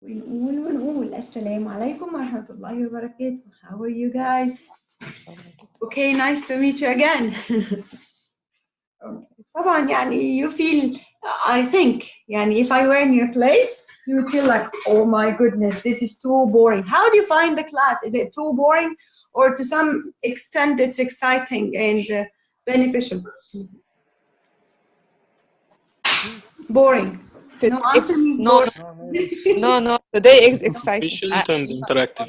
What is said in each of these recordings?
ونقول السلام عليكم ورحمة الله وبركاته. How are you guys? Okay, nice to meet you again. طبعا يعني you feel, I think يعني if I were in your place you would feel like, oh my goodness, this is too boring. How do you find the class? Is it too boring, or to some extent it's exciting and beneficial? Boring. No answer means boring. No. Today is exciting. Efficient and interactive.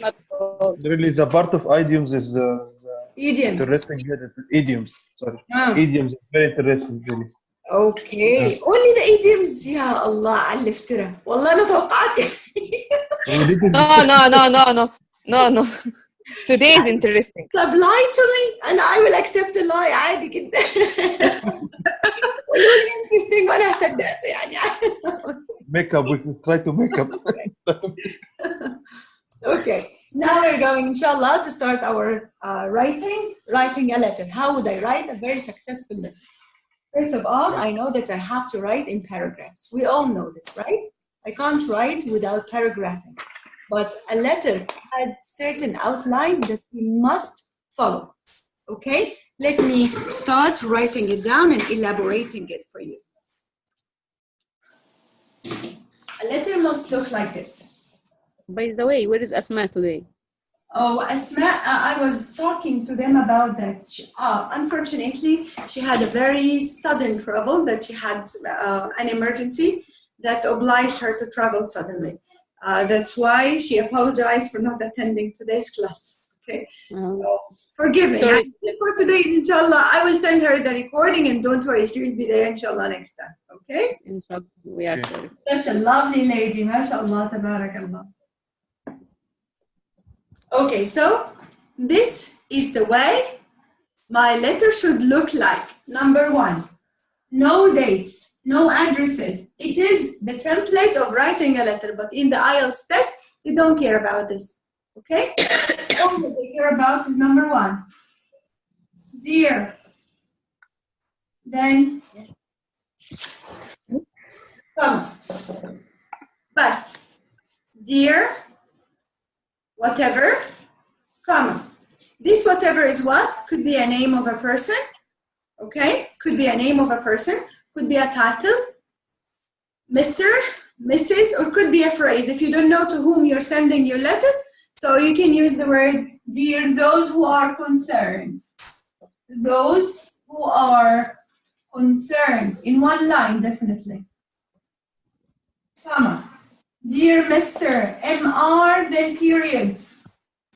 Really, the part of idioms is Idioms. interesting. Idioms, sorry. Idioms is very interesting, really. Okay. Only the idioms. يا الله على الافتراء. والله أنا توقعت. No. Today is interesting. Lie to me and I will accept the lie عادي جدا. قولوا لي interesting وأنا هصدق يعني. Make up. We can try to make up. Okay. Now we're going, inshallah, to start our writing a letter. How would I write a very successful letter? First of all, I know that I have to write in paragraphs. We all know this, right? I can't write without paragraphing. But a letter has certain outline that we must follow. Okay? Let me start writing it down and elaborating it for you. A letter must look like this. By the way, where is Asma today? Oh, Asma, I was talking to them about that. Unfortunately, she had a very sudden travel, that she had an emergency that obliged her to travel suddenly. That's why she apologized for not attending today's class. Okay, so forgive me. Just for today, inshallah, I will send her the recording, and don't worry, she will be there, inshallah, next time. Okay? Inshallah, we are sorry. Such a lovely lady, mashallah, tabarakallah. Okay, so this is the way my letter should look like. Number one, no dates, no addresses. It is the template of writing a letter, but in the Ielts test, they don't care about this. Okay? All that they care about is number one, dear. Then, come. Bas. Dear. Whatever, comma. This whatever is what? Could be a name of a person, okay? Could be a name of a person, could be a title, Mr., Mrs., or could be a phrase. If you don't know to whom you're sending your letter, so you can use the word, dear those who are concerned. Those who are concerned, in one line, definitely. Comma. Dear Mr. Mr. then period.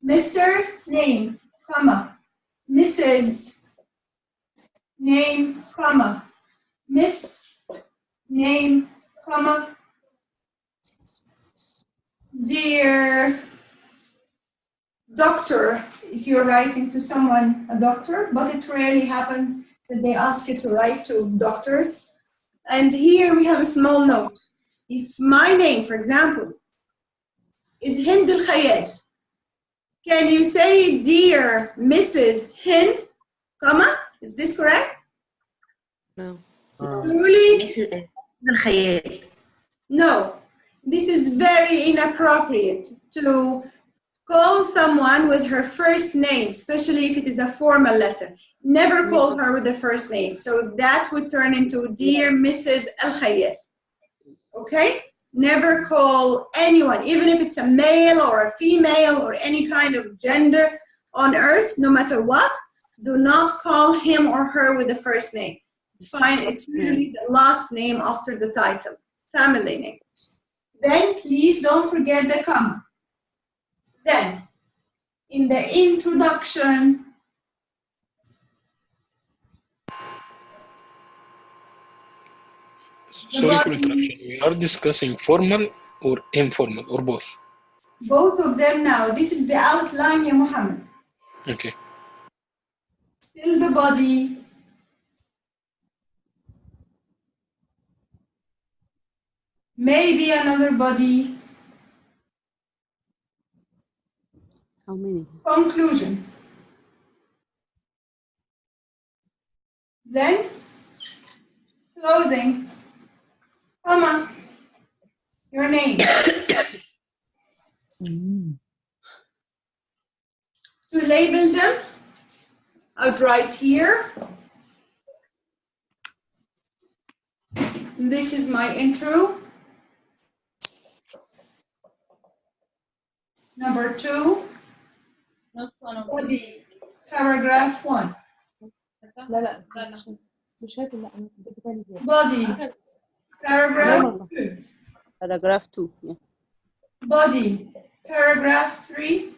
Mr. name, comma. Mrs. name, comma. Miss name, comma. Dear doctor, if you're writing to someone, a doctor, but it rarely happens that they ask you to write to doctors. And here we have a small note. If my name, for example, is Hind Al Khayal, can you say, dear Mrs. Hind, comma? Is this correct? No. Truly? Mrs. Al Khayal. No. This is very inappropriate to call someone with her first name, especially if it is a formal letter. Never call her with the first name. So that would turn into dear Mrs. Al Khayal. Okay? Never call anyone, even if it's a male or a female or any kind of gender on earth, no matter what, do not call him or her with the first name. It's fine. It's usually the last name after the title, family name. Then please don't forget the comma. Then, in the introduction, Sorry for interruption. We are discussing formal or informal or both. Both of them now. This is the outline, ya Muhammad. Okay. Still the body. Maybe another body. How many? Conclusion. Then, closing. Comma. Your name. To label them, I would write here. This is my intro. Number 2, body, paragraph 1. Body, paragraph 2. Paragraph 2. Yeah. Body, paragraph 3.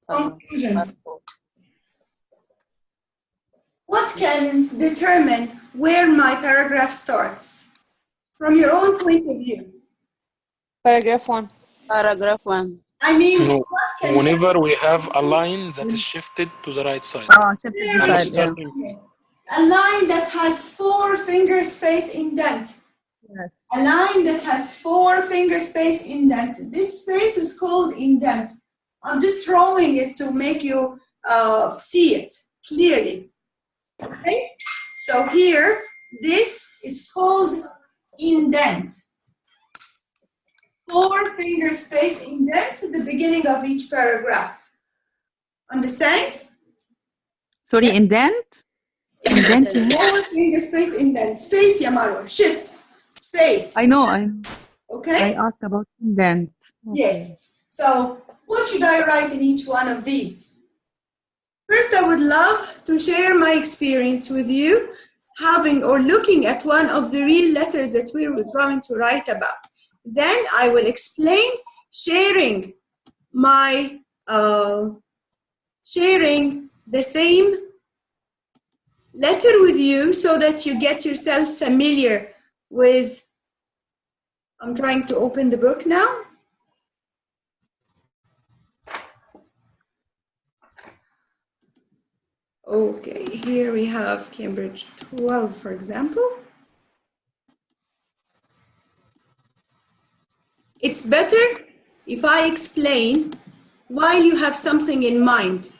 Conclusion. What can determine where my paragraph starts? From your own point of view. Paragraph 1. Paragraph 1. I mean, No. what can Whenever we have a line that is shifted to the right side. shift There this I'm not is side, yeah. starting. a line that has 4 finger space indent. Yes. A line that has 4 finger space indent. This space is called indent. I'm just drawing it to make you see it clearly. Okay? So here, this is called indent. 4 finger space indent at the beginning of each paragraph. Understand? Sorry, indent? Indent? 4 finger space indent. Space, ya Marwa. Shift. Space. I know. I Okay? asked about indent. Yes. So, what should I write in each one of these? First, I would love to share my experience with you, having or looking at one of the real letters that we're going to write about. Then I will explain, sharing my sharing the same letter with you so that you get yourself familiar with. I'm trying to open the book now. Okay, here we have Cambridge 12, for example. It's better if I explain while you have something in mind.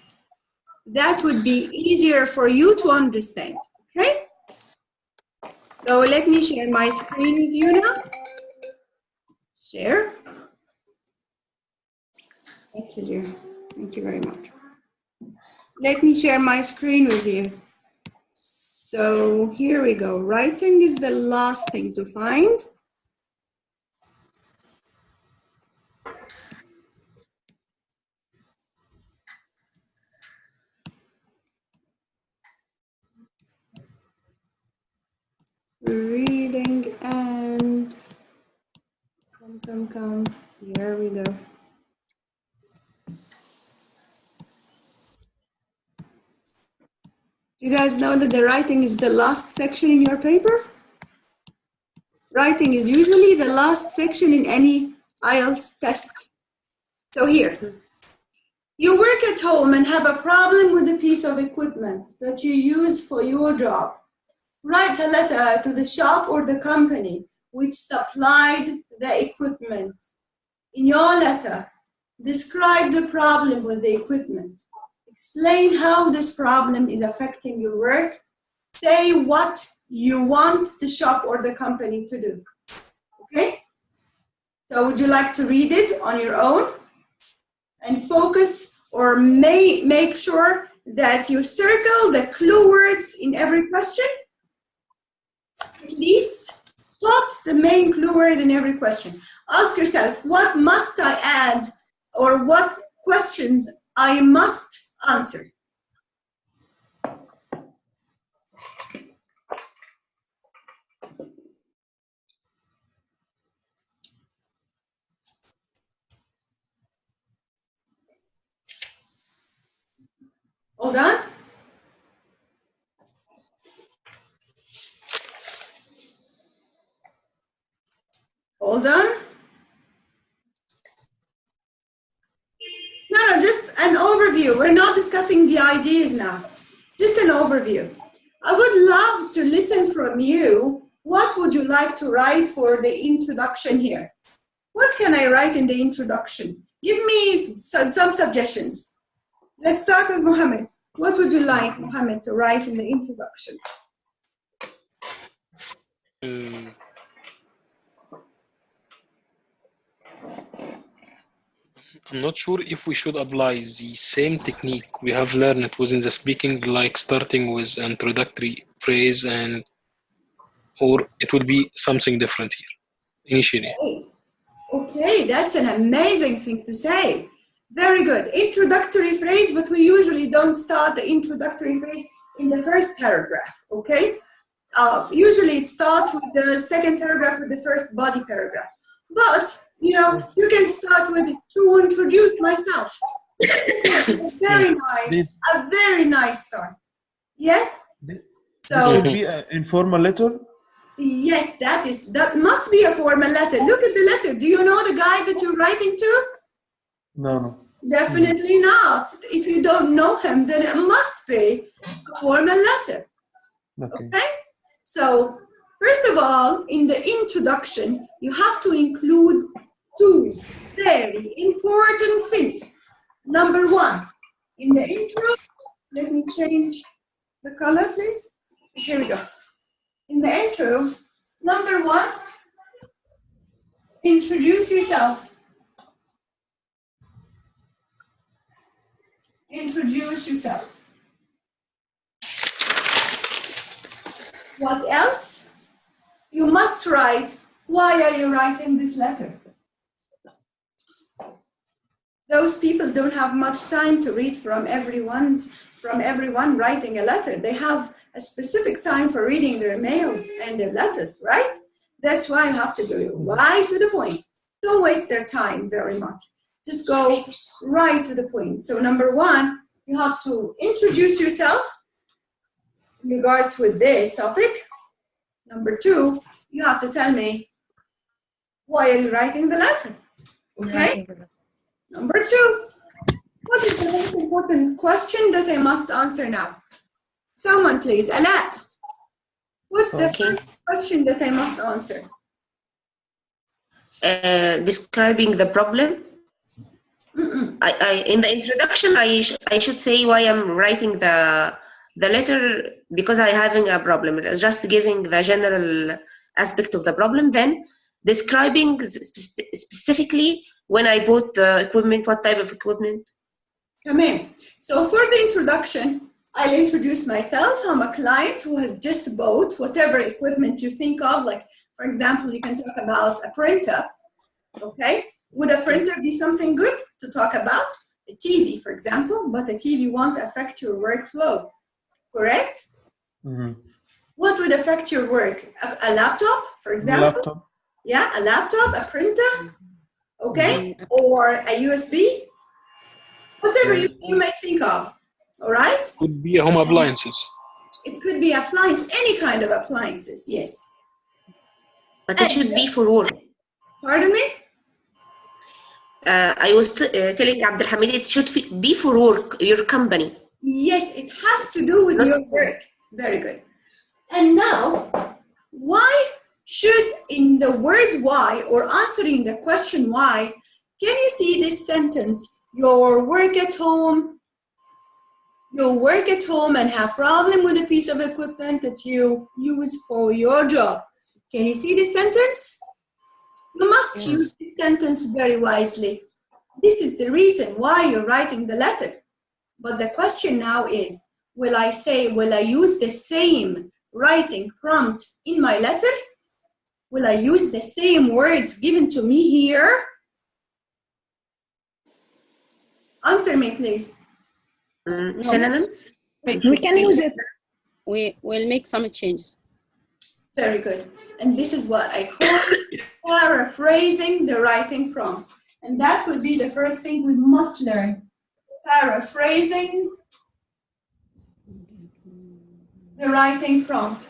That would be easier for you to understand, okay? So let me share my screen with you now. Share. Thank you, dear. Thank you very much. Let me share my screen with you. So here we go. Writing is the last thing to find. Reading and come. Here we go. You guys know that the writing is the last section in your paper? Writing is usually the last section in any IELTS test. So here, you work at home and have a problem with a piece of equipment that you use for your job. Write a letter to the shop or the company which supplied the equipment. In your letter, describe the problem with the equipment. Explain how this problem is affecting your work. Say what you want the shop or the company to do. Okay? So would you like to read it on your own? And focus or make sure that you circle the clue words in every question. At least spot the main clue word in every question. Ask yourself, what must I add or what questions I must answer? Hold on. Hold on. No, just an overview. We're not discussing the ideas now. Just an overview. I would love to listen from you. What would you like to write for the introduction here? What can I write in the introduction? Give me some suggestions. Let's start with Mohammed. What would you like, Mohammed, to write in the introduction? I'm not sure if we should apply the same technique we have learned within the speaking, like starting with introductory phrase, and or it will be something different here initially. Okay, that's an amazing thing to say. Very good. Introductory phrase, but we usually don't start the introductory phrase in the first paragraph, okay? Usually it starts with the second paragraph with the first body paragraph. But, you know, you can start with to introduce myself. A very nice start. Yes? This would be an informal letter? Yes, that must be a formal letter. Look at the letter. Do you know the guy that you're writing to? No. Definitely not. If you don't know him, then it must be a formal letter. Okay? So, first of all, in the introduction, you have to include two very important things. Number one, in the intro, let me change the color, please. Here we go. In the intro, number one, introduce yourself. Introduce yourself. What else? You must write, why are you writing this letter? Those people don't have much time to read from everyone writing a letter. They have a specific time for reading their mails and their letters, right? That's why you have to do it right to the point. Don't waste their time very much. Just go right to the point. So number one, you have to introduce yourself in regards with this topic. Number two, you have to tell me, why are you writing the letter? Okay? Number two, what is the most important question that I must answer now? Someone please, Alat. What's the first question that I must answer? Describing the problem. In the introduction, I should say why I'm writing the letter, because I'm having a problem. It's just giving the general aspect of the problem, then describing specifically when I bought the equipment, what type of equipment. Come in. So for the introduction, I'll introduce myself. I'm a client who has just bought whatever equipment you think of. Like, for example, you can talk about a printer, okay? Would a printer be something good to talk about? A TV, for example, but a TV won't affect your workflow, correct? Mm-hmm. What would affect your work? A laptop, for example? Laptop. Yeah, a laptop, a printer, okay? Or a USB, whatever you may think of, all right? Could be home appliances. It could be appliance, any kind of appliances, yes. But it should be for work. Pardon me? I was telling Abdelhamid, it should be for work, your company. Yes, it has to do with your work. Very good. And now, why should, in the word why, or answering the question why, can you see this sentence? You work at home and have problem with a piece of equipment that you use for your job. Can you see this sentence? You must use this sentence very wisely. This is the reason why you're writing the letter. But the question now is, will I use the same writing prompt in my letter? Will I use the same words given to me here? Answer me, please. Synonyms? We can use it. We will make some changes. Very good. And this is what I call paraphrasing the writing prompt. And that would be the first thing we must learn. Paraphrasing the writing prompt.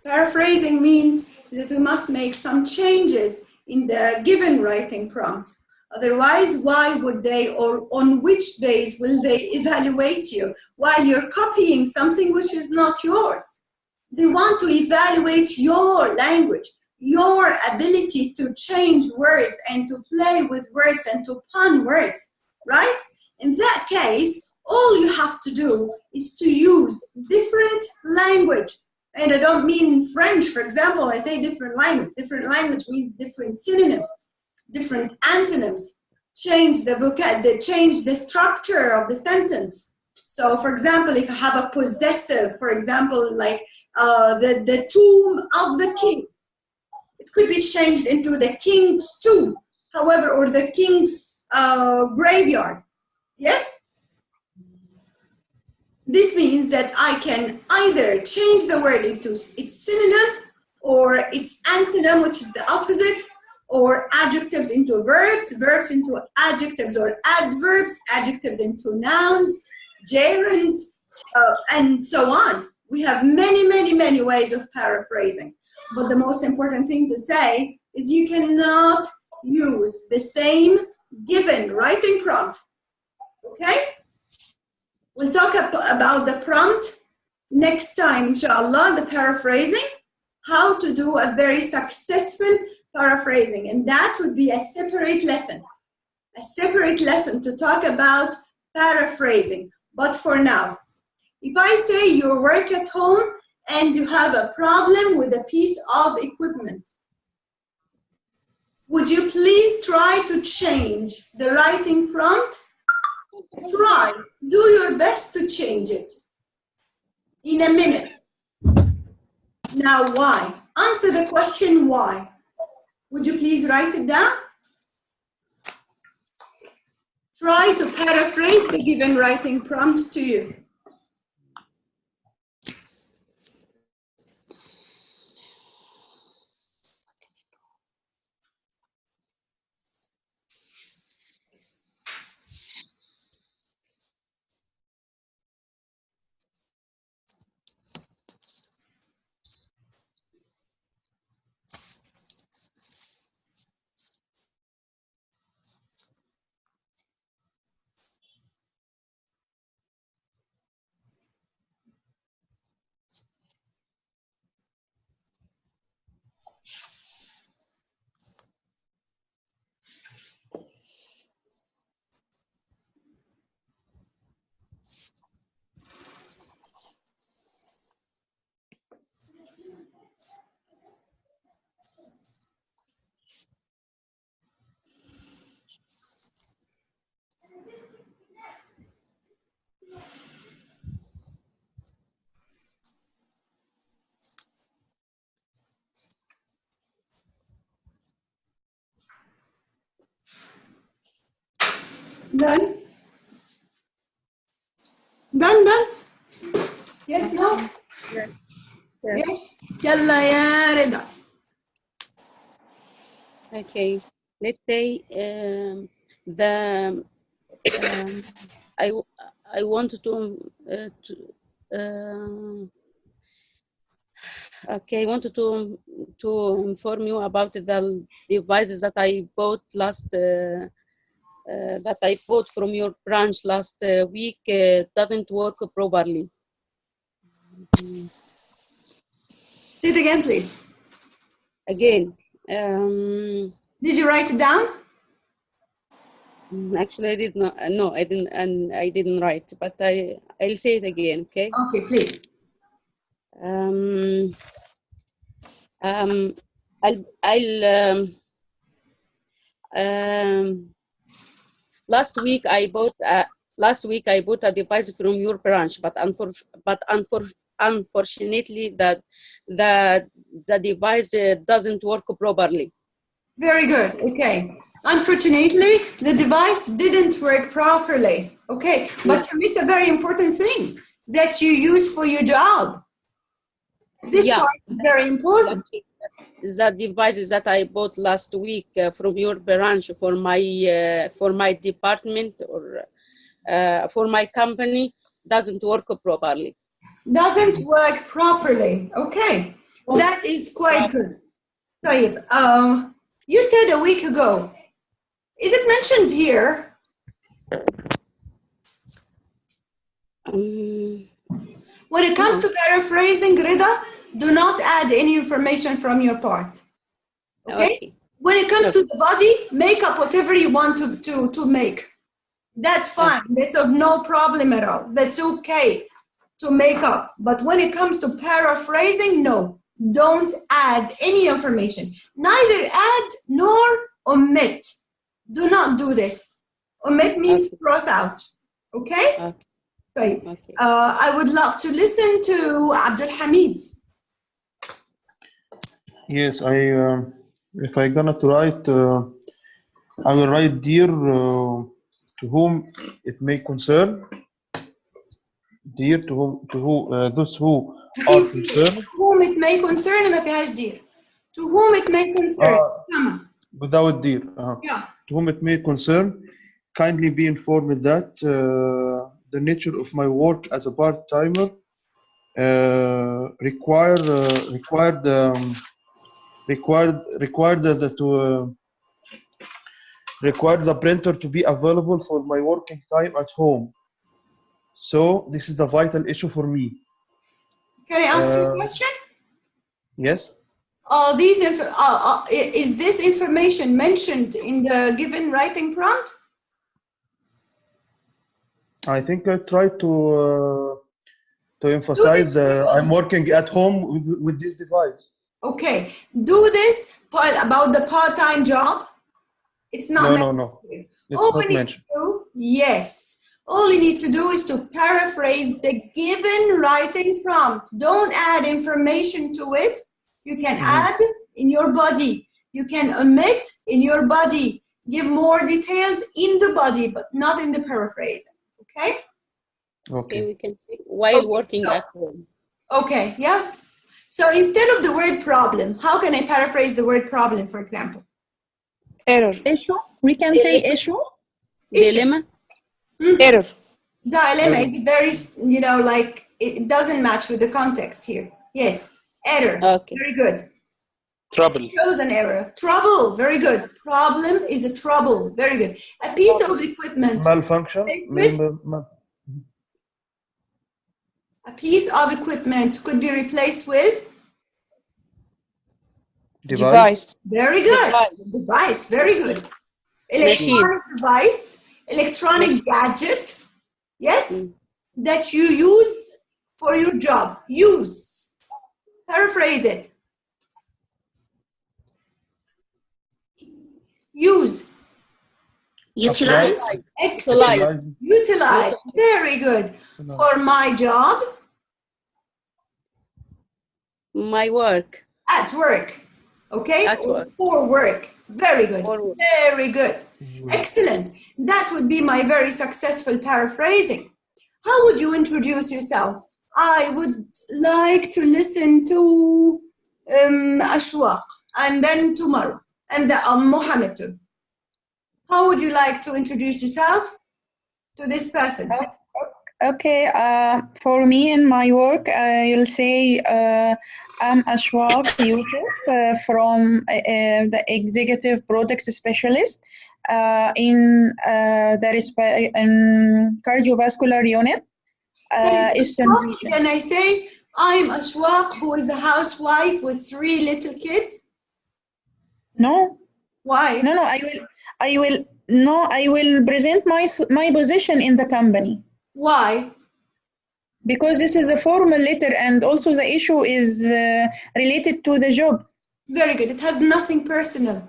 Paraphrasing means that we must make some changes in the given writing prompt. Otherwise, why would they, or on which base will they evaluate you while you're copying something which is not yours? They want to evaluate your language, your ability to change words and to play with words and to pun words, right? In that case, all you have to do is to use different language. And I don't mean French, for example, I say different language. Different language means different synonyms, different antonyms, change change the structure of the sentence. So, for example, if I have a possessive, for example, like the tomb of the king, it could be changed into the king's tomb, however, or the king's graveyard. Yes? This means that I can either change the word into its synonym or its antonym, which is the opposite, or adjectives into verbs, verbs into adjectives or adverbs, adjectives into nouns, gerunds, and so on. We have many, many, many ways of paraphrasing. But the most important thing to say is you cannot use the same given writing prompt. Okay? We'll talk about the prompt next time, inshallah, the paraphrasing, how to do a very successful paraphrasing. And that would be a separate lesson to talk about paraphrasing. But for now, if I say you work at home and you have a problem with a piece of equipment, would you please try to change the writing prompt? Try, do your best to change it in a minute. Now, why? Answer the question why. Would you please write it down? Try to paraphrase the given writing prompt to you. Done? Done? Yes, no? Yes. Yes? Yalla ya Rida. Okay. Let's say I wanted I wanted to inform you about the devices that I bought that I bought from your branch last week doesn't work properly. Say it again, please. Again. Did you write it down? Actually, I did not. No, I didn't, and I didn't write. But I'll say it again. Okay. Okay, please. Last week I bought a device from your branch, but unfortunately the device doesn't work properly. Very good. Okay. Unfortunately, the device didn't work properly. Okay, but you missed a very important thing that you use for your job. This part is very important. The devices that I bought last week from your branch for my department or for my company doesn't work properly. Doesn't work properly. Okay, that is quite good. Tayyib, you said a week ago. Is it mentioned here? When it comes to paraphrasing, Rida, do not add any information from your part. Okay? When it comes to the body, make up whatever you want to make. That's fine. That's of no problem at all. That's okay to make up. But when it comes to paraphrasing, no. Don't add any information. Neither add nor omit. Do not do this. Omit means Okay. cross out. Okay? Okay. طيب. Okay. I would love to listen to Abdul Hamid. Yes, if I gonna to write, I will write dear to whom it may concern. Dear to who those who are concerned. To whom it may concern ما فيهاش dear. To whom it may concern. Without dear. Yeah. To whom it may concern, kindly be informed that the nature of my work as a part-timer required the printer to be available for my working time at home. So this is a vital issue for me. Can I ask you a question? Yes. Is this information mentioned in the given writing prompt? I think I tried to emphasize I'm working at home with this device. Okay, do this part about the part-time job. It's not mentioned. No. It's not mentioned. Yes. All you need to do is to paraphrase the given writing prompt. Don't add information to it. You can add in your body. You can omit in your body. Give more details in the body, but not in the paraphrase. Okay? Okay, we can see while working at home. Okay, yeah. So instead of the word problem, how can I paraphrase the word problem, for example? Error. Issue. We can say issue. Dilemma. Error. Dilemma is very, like it doesn't match with the context here. Yes. Error. Okay. Very good. Trouble. Shows an error. Trouble. Very good. Problem is a trouble. Very good. A piece of equipment. Malfunction. A piece of equipment could be replaced with Device. Very good. Device. Very good. Electronic device, electronic gadget. Yes, that you use for your job. Use. Paraphrase it. Use. Utilize. Excellent. Utilize. Very good. For my job. My work. At work. Okay? At work. For work. Very good. Very good. Excellent. That would be my very successful paraphrasing. How would you introduce yourself? I would like to listen to Ashwaq and then to Marwa and Mohammed too. How would you like to introduce yourself to this person? Okay, for me in my work, you'll say I'm Ashwaq Yusuf from the Executive Product Specialist in cardiovascular unit. Can I say I'm Ashwaq, who is a housewife with 3 little kids? No. Why? No, I will present my position in the company. Why? Because this is a formal letter and also the issue is related to the job. Very good. It has nothing personal.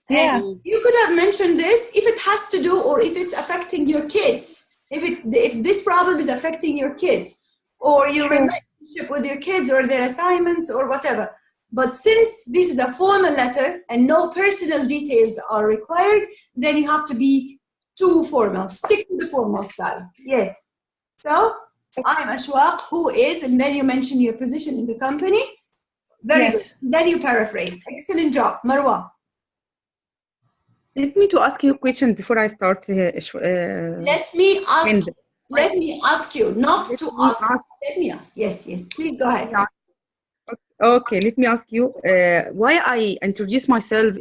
Yeah. And you could have mentioned this if it has to do or if it's affecting your kids. If this problem is affecting your kids or your relationship with your kids or their assignments or whatever. But since this is a formal letter and no personal details are required, then you have to be too formal. Stick to the formal style. Yes. So, I'm Ashwaq, who is, and then you mention your position in the company. Very good. Then you paraphrase. Excellent job. Marwa. Let me to ask you a question before I start. Let me ask you, not to ask. Let me ask. Yes. Please go ahead. Okay, let me ask you why I introduce myself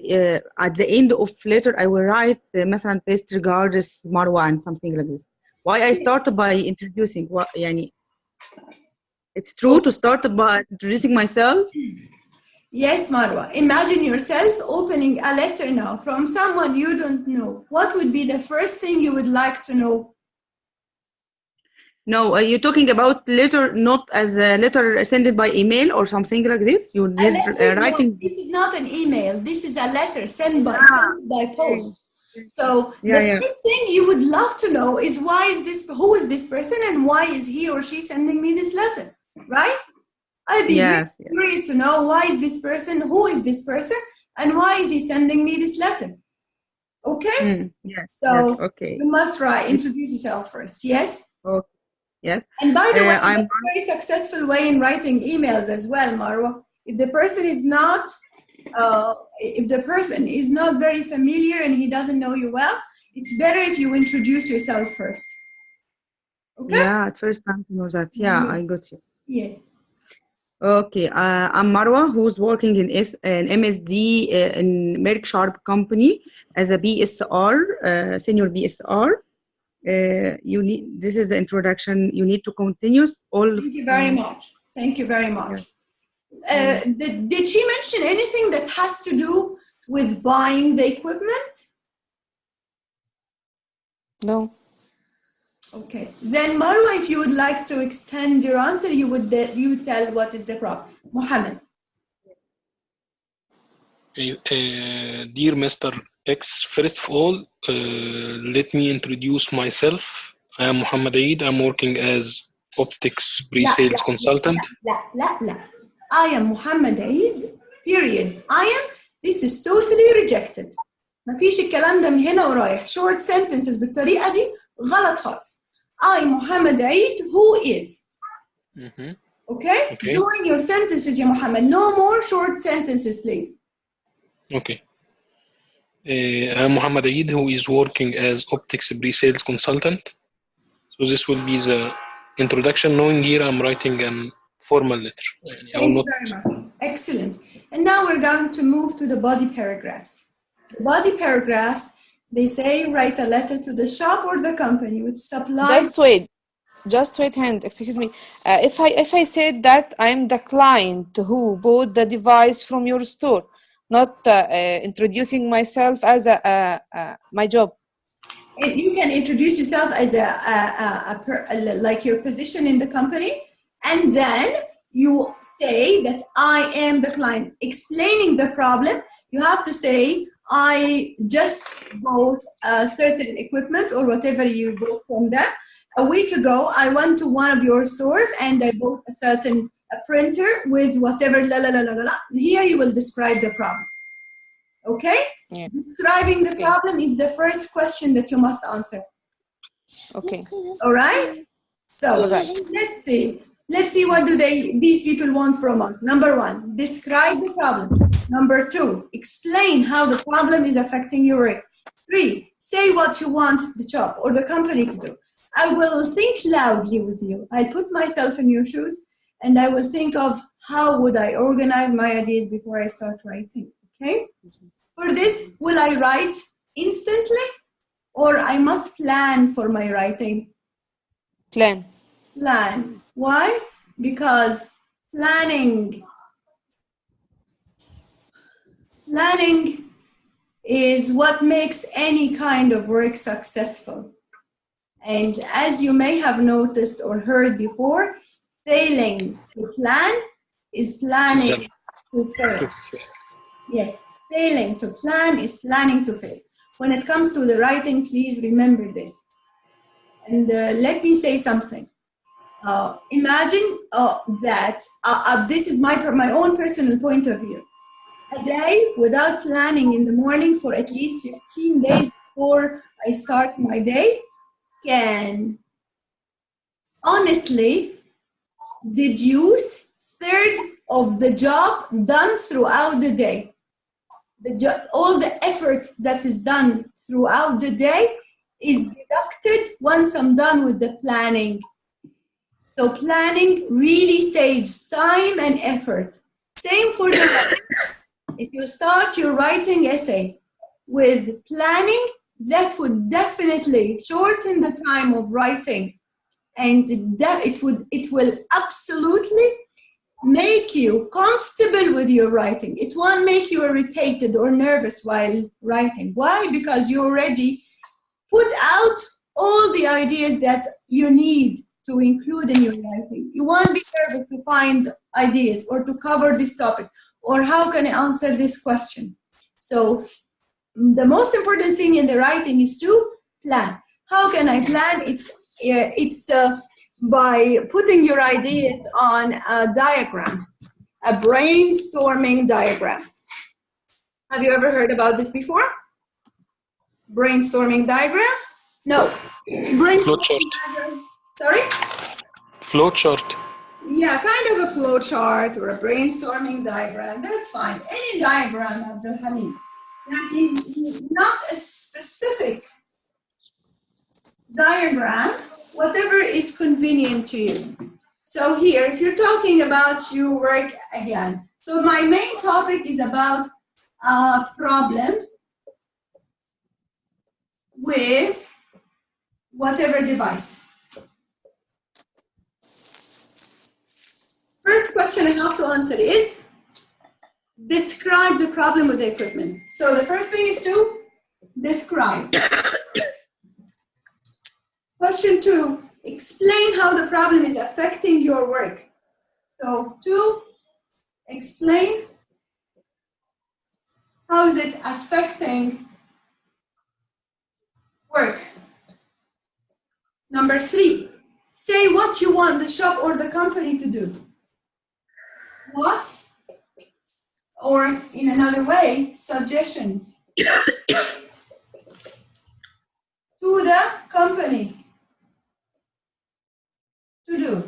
at the end of letter. I will write مثلا best regards Marwa and something like this. Why I start by introducing? It's true to start by introducing myself. Yes, Marwa. Imagine yourself opening a letter now from someone you don't know. What would be the first thing you would like to know? No, you're talking about letter, not as a letter sent by email or something like this. You need writing. No, this is not an email. This is a letter sent by post. So the first thing you would love to know is who is this person and why is he or she sending me this letter, right? I'd be really curious to know why is this person, who is this person, and why is he sending me this letter? Okay? So you must introduce yourself first, yes? Okay. Yes. And by the way, that's a very successful way in writing emails as well, Marwa. If the person is not very familiar and he doesn't know you well, it's better if you introduce yourself first. Okay? Yeah, at first time to know that. Yeah, yes. I got you. Yes. Okay, I'm Marwa, who's working in an MSD in Merck Sharp company as a BSR, senior BSR. This is the introduction. You need to continue all. Thank you very much. Thank you very much. Did she mention anything that has to do with buying the equipment? No. Okay. Then Marwa, if you would like to extend your answer, you tell what is the problem. Mohammed. Dear Mr. X, first of all, let me introduce myself. I am Muhammad Eid. I'm working as optics pre-sales consultant. لا. I am Muhammad Eid, period. This is totally rejected. ما فيش الكلام ده من هنا ورايح. Short sentences بالطريقة دي غلط خالص. I, Muhammad Eid, who is. Okay? Join your sentences, ya Muhammad. No more short sentences, please. Okay. I'm Muhammad Eid, who is working as optics pre-sales consultant. So this will be the introduction. Knowing here, I'm writing a formal letter. Thank you very much. Excellent. And now we're going to move to the body paragraphs. The body paragraphs, they say write a letter to the shop or the company which supplies. Just wait, hand. Excuse me. If I said that I'm the client who bought the device from your store, not introducing myself as my job. And you can introduce yourself as like your position in the company, and then you say that I am the client. Explaining the problem, you have to say, I just bought a certain equipment or whatever you bought from them. A week ago, I went to one of your stores and I bought a certain printer with whatever, Here you will describe the problem. Okay? Yeah. Describing the problem is the first question that you must answer. Okay. All right? So let's see. Let's see what these people want from us. Number 1, describe the problem. Number 2, explain how the problem is affecting your work. 3, say what you want the shop or the company to do. I will think loudly with you. I put myself in your shoes and I will think of how would I organize my ideas before I start writing. Okay? For this, will I write instantly or I must plan for my writing? Plan. Why? Because planning is what makes any kind of work successful. And as you may have noticed or heard before, failing to plan is planning to fail. Yes, failing to plan is planning to fail. When it comes to the writing, please remember this. And let me say something. Imagine that this is my own personal point of view. A day without planning in the morning for at least 15 days before I start my day can honestly deduce third of the job done throughout the day. All the effort that is done throughout the day is deducted once I'm done with the planning. So planning really saves time and effort. Same for the writing. If you start your writing essay with planning, that would definitely shorten the time of writing, and it will absolutely make you comfortable with your writing. It won't make you irritated or nervous while writing. Why? Because you already put out all the ideas that you need to include in your writing. You won't be nervous to find ideas or to cover this topic or how can I answer this question. So the most important thing in the writing is to plan. How can I plan? It's by putting your ideas on a diagram, a brainstorming diagram. Have you ever heard about this before? Brainstorming diagram? No. Flowchart. Sorry? Flowchart. Yeah, kind of a flow chart or a brainstorming diagram. That's fine. Any diagram, Abdul Hamid. Not a specific diagram, whatever is convenient to you. So here, if you're talking about your work again, so my main topic is about a problem with whatever device. First question I have to answer is, describe the problem with the equipment. So the first thing is to describe. Question 2, explain how the problem is affecting your work. So 2, explain how is it affecting work. Number 3, say what you want the shop or the company to do. What? Or in another way, suggestions to the company to do.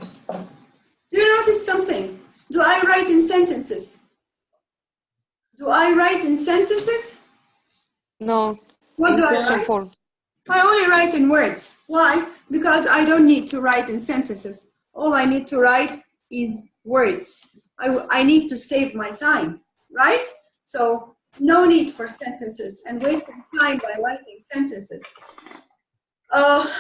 Do you notice something? Do I write in sentences? Do I write in sentences? No. What do I Question write? 4. I only write in words. Why? Because I don't need to write in sentences. All I need to write is words. I need to save my time, right? So no need for sentences and wasting time by writing sentences. Now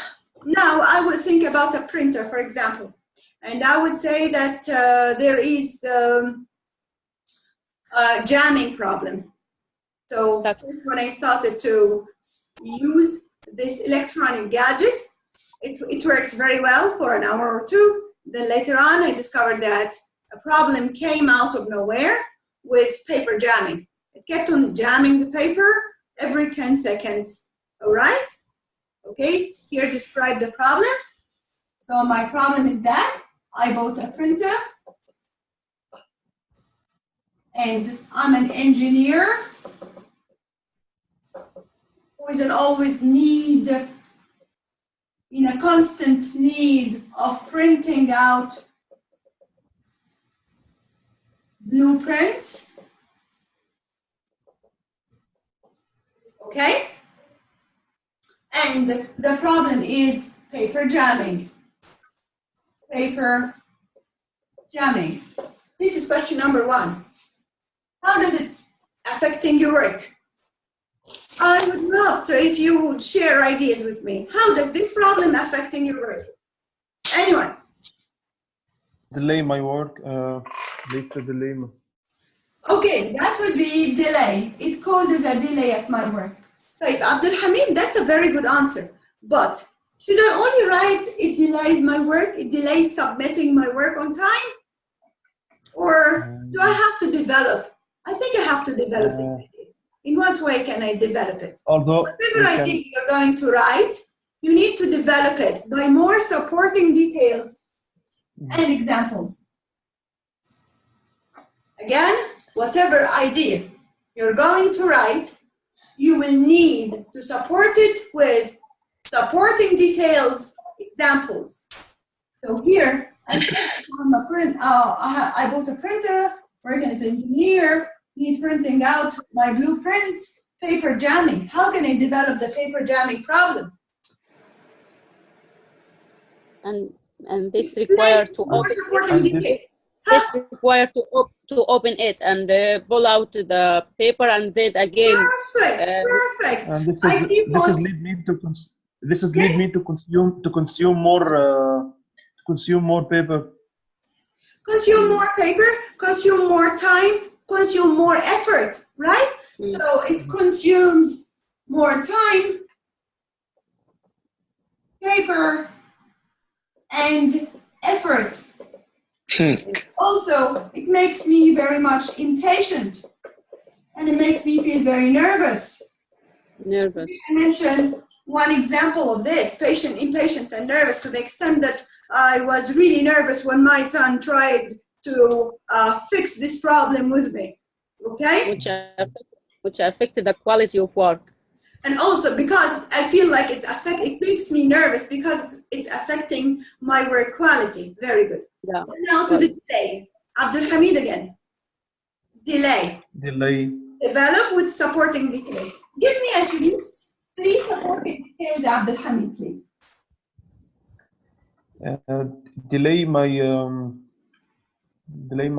I would think about a printer, for example, and I would say that there is a jamming problem. So when I started to use this electronic gadget, it worked very well for an hour or two. Then later on, I discovered that a problem came out of nowhere with paper jamming. It kept on jamming the paper every 10 seconds. All right? Okay, here describe the problem. So my problem is that I bought a printer and I'm an engineer who is always in a constant need of printing out blueprints. Okay? And the problem is paper jamming. Paper jamming. This is question number 1. How does it affecting your work? I would love to if you would share ideas with me. How does this problem affecting your work? Anyone? Delay my work. Later delay. Okay, that would be delay. It causes a delay at my work. So Abdul Hamid, that's a very good answer. But should I only write it delays my work, it delays submitting my work on time? Or do I have to develop? I think I have to develop it. In what way can I develop it? Although whatever idea you're going to write, you need to develop it by more supporting details and examples. Again, whatever idea you're going to write, you will need to support it with supporting details, examples. So here, I bought a printer, working as an engineer, need printing out my blueprints, paper jamming. How can I develop the paper jamming problem? And this requires to open it and pull out the paper and then again. Perfect. And this is lead me to consume more paper. Consume more paper, consume more time, consume more effort, right? So it consumes more time, paper, and effort. Also, it makes me very much impatient and it makes me feel very nervous. Nervous. I mention one example of this, patient, impatient, and nervous, to the extent that I was really nervous when my son tried to fix this problem with me, okay? Which affected the quality of work. And also because I feel like it makes me nervous because it's affecting my work quality. Very good. Yeah. Now to the delay. Abdul Hamid again. Delay. Delay. Develop with supporting details. Give me at least 3 supporting details, Abdul Hamid, please. Delay my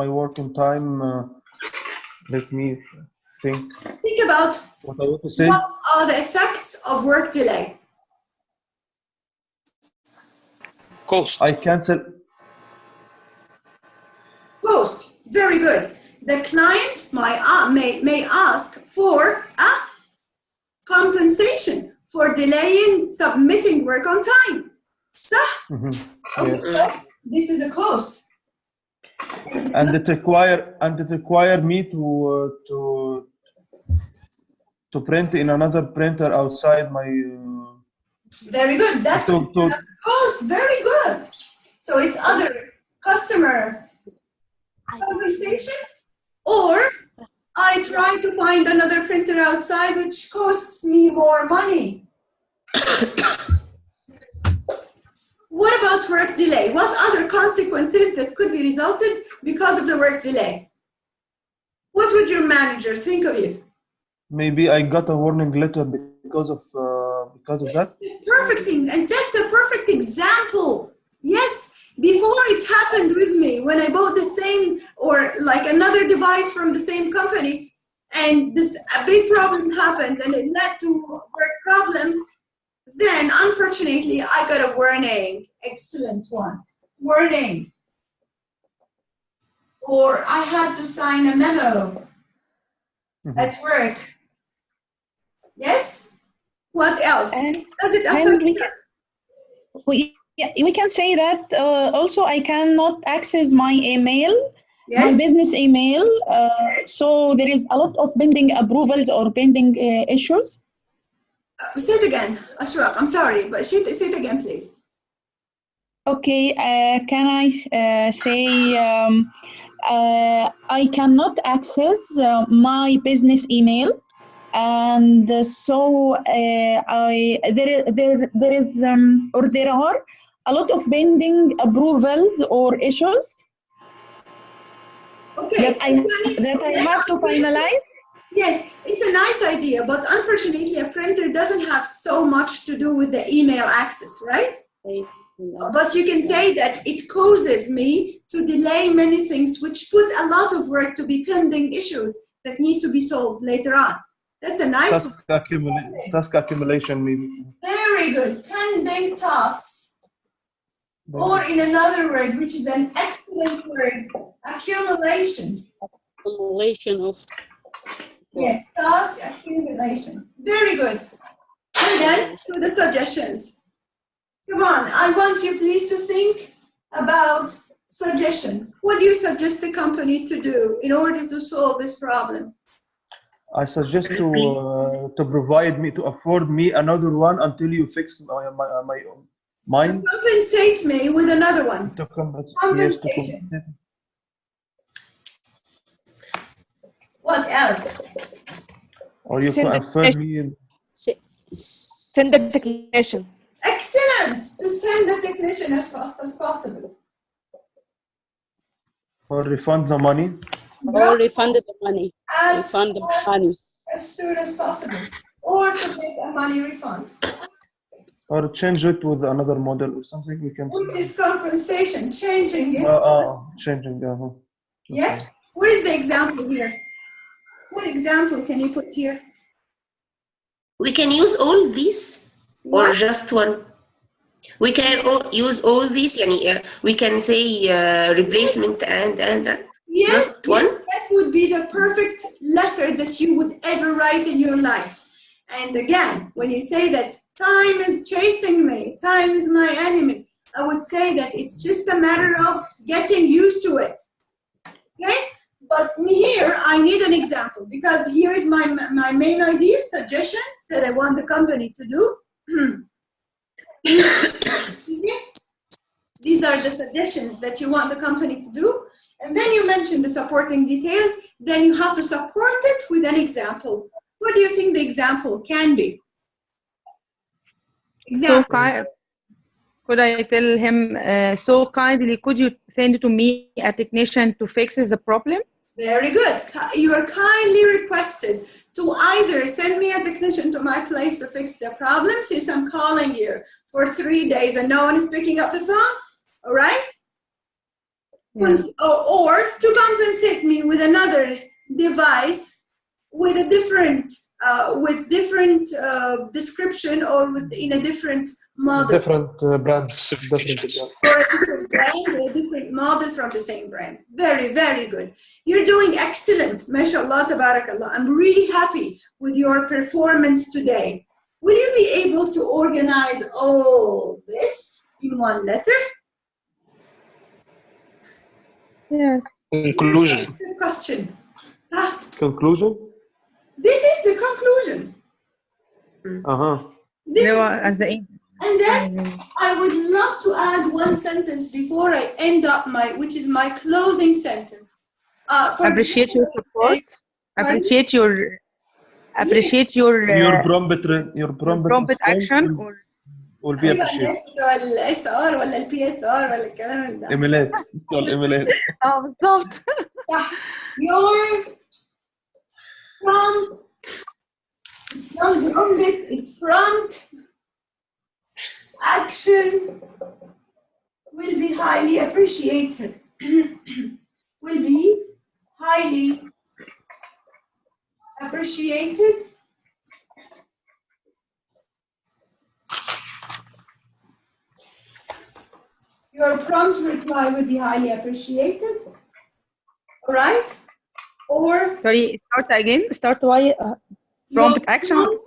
working time. Let me think. Think about What I want to say. what are the effects of work delay. Cost. I cancel. Post. Very good. The client may ask for a compensation for delaying submitting work on time. So, okay, so this is a cost. And it require me to print in another printer outside my. Very good. That's another cost. Very good. So it's other customer compensation, or I try to find another printer outside, which costs me more money. What about work delay? What other consequences that could be resulted because of the work delay? What would your manager think of you? Maybe I got a warning letter because of that. Perfect thing, and that's a perfect example. Yes, before it happened with me when I bought the same or like another device from the same company, and a big problem happened and it led to work problems. Then, unfortunately, I got a warning. Excellent one. Warning. Or I had to sign a memo at work. Yes? What else? Does it affect we can say that also I cannot access my email, yes? my business email. So there is a lot of pending approvals or pending issues. Say it again, Ashraq. I'm sorry, but say it again, please. Okay, can I say I cannot access my business email, and so there are a lot of pending approvals or issues Okay. that I have to finalize. Yes, it's a nice idea, but unfortunately, a printer doesn't have so much to do with the email access, right? But you can say that it causes me to delay many things, which put a lot of work to be pending issues that need to be solved later on. That's a nice task accumulation, maybe. Very good. Pending tasks. Or in another word, which is an excellent word, accumulation. Accumulation of. Yes, task accumulation. Very good. And then to the suggestions. Come on, I want you please to think about suggestions. What do you suggest the company to do in order to solve this problem? I suggest to provide me, to afford me another one until you fix mine. To compensate me with another one. To compensation. Yes, What else? Or you can afford me. Send the technician. Excellent! To send the technician as fast as possible. Or refund the money. Or refund the money. As soon as possible. Or to get a money refund. Or change it with another model or something we can. Which is compensation, changing it. Changing. Yes? What is the example here? What example can you put here? We can use all these or just one? We can use all these. We can say replacement and yes, not one. That would be the perfect letter that you would ever write in your life. And again, when you say that time is chasing me, time is my enemy, I would say that it's just a matter of getting used to it. Okay? But here, I need an example because here is my main idea, suggestions that I want the company to do. These are the suggestions that you want the company to do. And then you mention the supporting details. Then you have to support it with an example. What do you think the example can be? Example. So could I tell him, so kindly, could you send to me a technician to fix the problem? Very good. You are kindly requested to either send me a technician to my place to fix the problem, since I'm calling you for 3 days and no one is picking up the phone, all right? Yeah. Or to compensate me with another device with a different description or in a different model. Different brand. Or a different brand or a different model from the same brand. Very, very good. You're doing excellent. MashaAllah, tabarakallah. I'm really happy with your performance today. Will you be able to organize all this in one letter? Yes. Conclusion. Good question. Conclusion? This is the conclusion. At the end. And then I would love to add one sentence before I end up which is my closing sentence. Appreciate your support. Appreciate your prompt action will be appreciated. SR ولا PSR ولا الكلام ده. ايميلات الايميلات. بالظبط. Your prompt. It's not prompt, it's prompt. Action will be highly appreciated. Will be highly appreciated. Your prompt reply will be highly appreciated. All right? Or sorry, start again. Start why prompt action.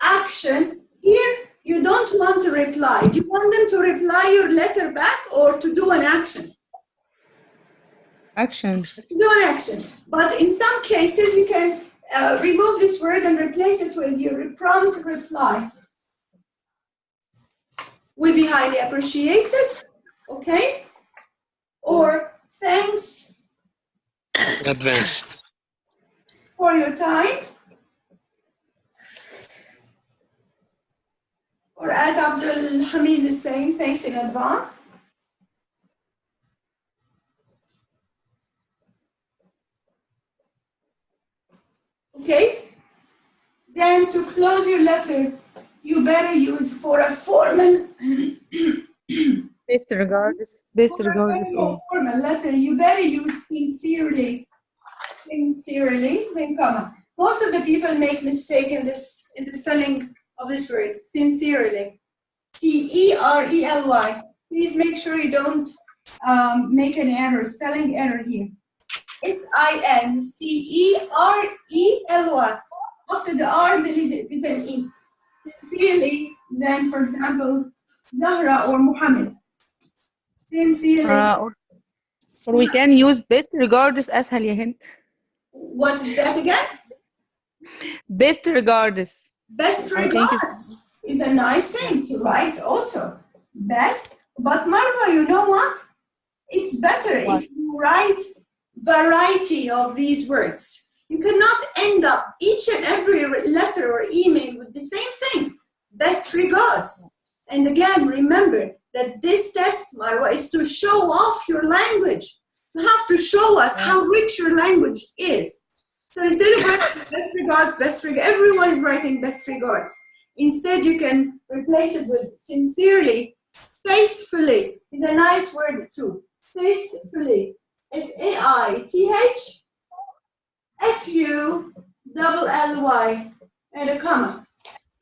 Action here. You don't want to reply. Do you want them to reply your letter back or to do an action? Action. Do an action. But in some cases, you can remove this word and replace it with your prompt reply. Will be highly appreciated. Okay? Or thanks in advance for your time. Or as Abdul Hamid is saying, thanks in advance. Okay? Then to close your letter, you better use for a formal best regards all. Formal letter, you better use sincerely, then comma. Most of the people make mistake in the spelling of this word, sincerely. Cerely. Please make sure you don't make an error, spelling error here. Sincerely. After the R, there is an E. Sincerely, then for example, Zahra or Muhammad. Sincerely. Or we can use best regards أسهل يا هند. What is that again? Best regards. Best regards is a nice thing to write also. Best, but Marwa, you know what? It's better if you write variety of these words. You cannot end up each and every letter or email with the same thing. Best regards. And again, remember that this test, Marwa, is to show off your language. You have to show us how rich your language is. So instead of writing best regards, everyone is writing best regards. Instead, you can replace it with sincerely. Faithfully is a nice word too. Faithfully. FAITHFULLY and a comma.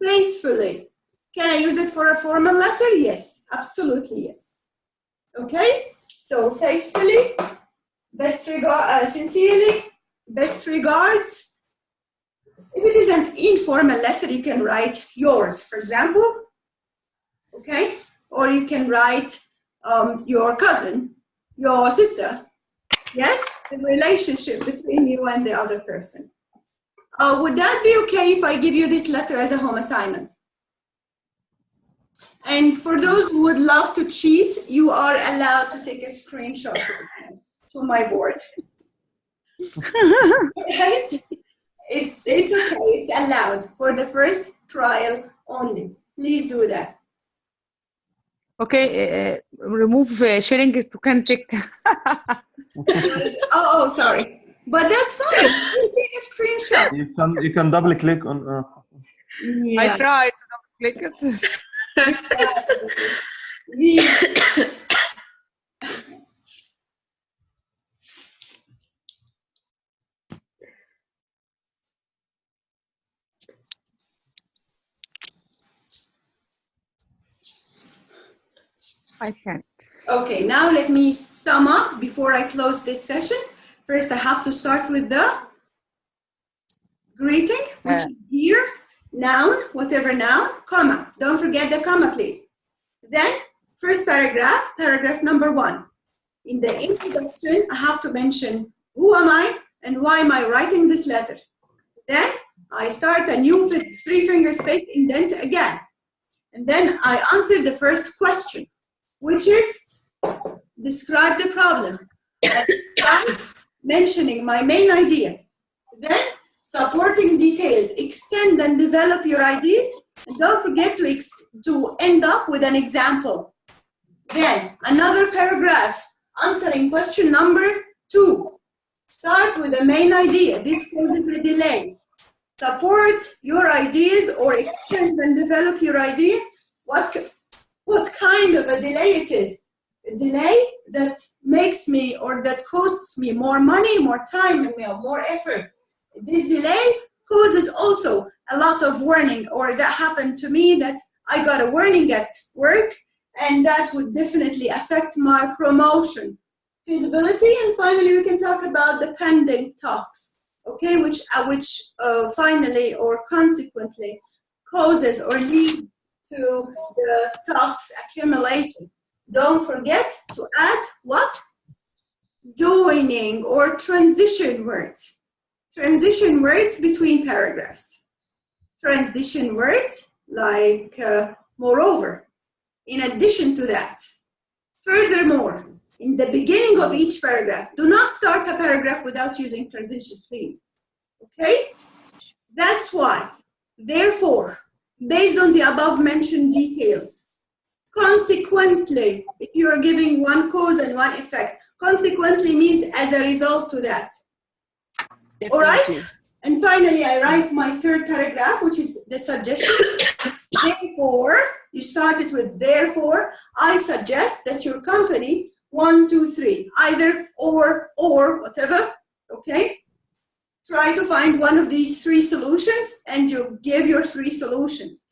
Faithfully. Can I use it for a formal letter? Yes, absolutely yes. Okay, so faithfully, sincerely, best regards. If it is an informal letter, you can write yours, for example. Okay, or you can write your cousin, your sister. Yes, the relationship between you and the other person. Would that be okay if I give you this letter as a home assignment? And for those who would love to cheat, you are allowed to take a screenshot to my board. Right? It's okay, it's allowed for the first trial only. Please do that. Okay, remove sharing it to Cantic. Oh, sorry. But that's fine. Just take a screenshot. You can double click on. Yeah. I tried to double click it. I can't. Okay, now let me sum up before I close this session. First, I have to start with the greeting, which is here, noun, whatever noun, comma. Don't forget the comma, please. Then, first paragraph, paragraph number 1. In the introduction, I have to mention who am I and why am I writing this letter. Then, I start a new 3-finger space indent again. And then I answer the first question, which is describe the problem. And mentioning my main idea. Then supporting details, extend and develop your ideas, and don't forget to end up with an example. Then another paragraph answering question number 2. Start with the main idea. This causes a delay. Support your ideas or extend and develop your idea. What kind of a delay it is? A delay that makes me or that costs me more money, more time, and more effort. This delay causes also a lot of warning, or that happened to me that I got a warning at work, and that would definitely affect my promotion. Feasibility, and finally we can talk about the pending tasks, okay, which finally or consequently causes or lead to the tasks accumulation. Don't forget to add what? Joining or transition words. Transition words between paragraphs. Transition words like moreover. In addition to that, furthermore, in the beginning of each paragraph, do not start a paragraph without using transitions, please. Okay? That's why, therefore, based on the above mentioned details, consequently, if you are giving one cause and one effect, consequently means as a result to that. All right? And finally, I write my third paragraph, which is the suggestion. Therefore, you started with therefore, I suggest that your company 1, 2, 3, either or whatever, okay? Try to find one of these 3 solutions and you give your 3 solutions.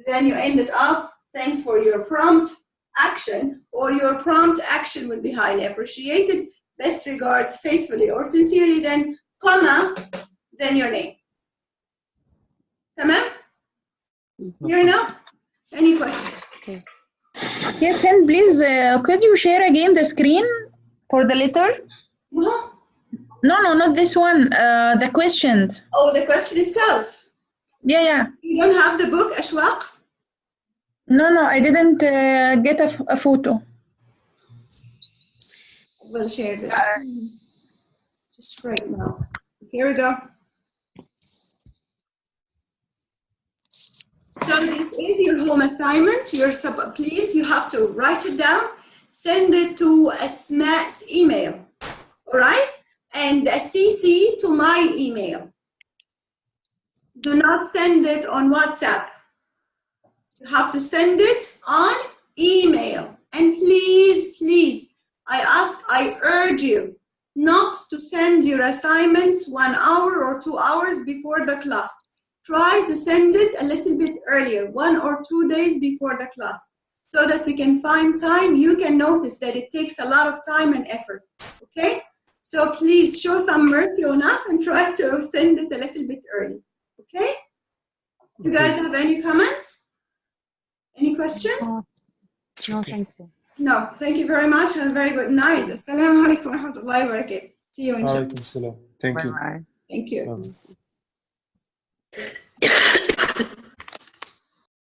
Then you end it up, thanks for your prompt action, or your prompt action would be highly appreciated. Best regards, faithfully or sincerely, then comma, then your name. Tamam? Here now? Any questions? Okay. Yes, and please, could you share again the screen for the letter? Uh-huh. No, not this one. The questions. Oh, the question itself. Yeah. You don't have the book, Ashwaq? No, I didn't get a photo. We'll share this. Just right now. Here we go. So this is your home assignment. Please, you have to write it down, send it to Asma's email, all right? And a CC to my email. Do not send it on WhatsApp. You have to send it on email. And please, I urge you not to send your assignments 1 hour or 2 hours before the class. Try to send it a little bit earlier, 1 or 2 days before the class, so that we can find time. You can notice that it takes a lot of time and effort, okay? So please show some mercy on us and try to send it a little bit early, okay? You guys have any comments? Any questions? No, thank you. No, thank you very much. Have a very good night. Assalamu alaikum wa rahmatullahi wa barakatuh. See you, inshallah. Alaikum salam. Thank you. Bye-bye. Thank you. Bye.